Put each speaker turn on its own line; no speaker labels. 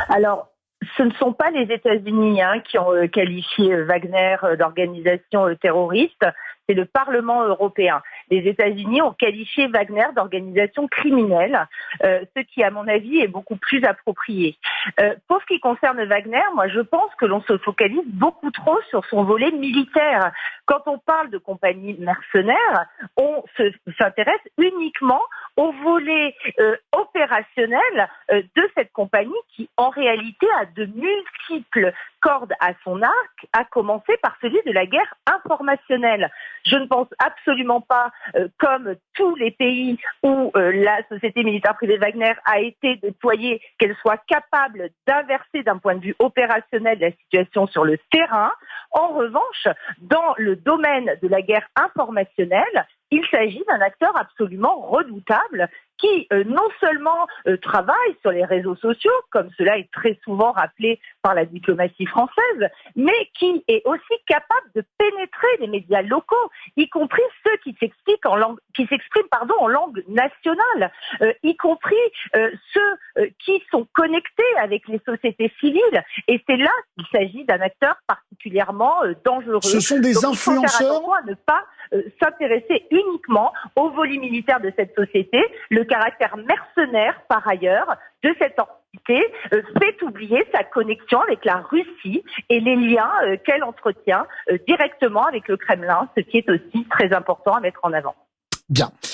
Alors, ce ne sont pas les États-Unis qui ont qualifié Wagner d'organisation terroriste, c'est le Parlement européen. Les États-Unis ont qualifié Wagner d'organisation criminelle, ce qui, à mon avis, est beaucoup plus approprié. Pour ce qui concerne Wagner, moi, je pense que l'on se focalise beaucoup trop sur son volet militaire. Quand on parle de compagnie mercenaire, on s'intéresse uniquement au volet opérationnel de cette compagnie qui, en réalité, a de multiples cordes à son arc, à commencer par celui de la guerre informationnelle. Je ne pense absolument pas, comme tous les pays où la société militaire privée Wagner a été déployée, qu'elle soit capable d'inverser d'un point de vue opérationnel la situation sur le terrain. En revanche, dans le domaine de la guerre informationnelle, il s'agit d'un acteur absolument redoutable qui non seulement travaille sur les réseaux sociaux, comme cela est très souvent rappelé par la diplomatie française, mais qui est aussi capable de pénétrer les médias locaux, y compris ceux qui s'expriment en langue nationale, y compris ceux qui sont connectés avec les sociétés civiles. Et c'est là qu'il s'agit d'un acteur particulièrement dangereux.
Ce sont des influenceurs.
Il faut faire attention à ne pas s'intéresser uniquement au volet militaire de cette société. Le caractère mercenaire, par ailleurs, de cette entité fait oublier sa connexion avec la Russie et les liens qu'elle entretient directement avec le Kremlin, ce qui est aussi très important à mettre en avant.
Bien.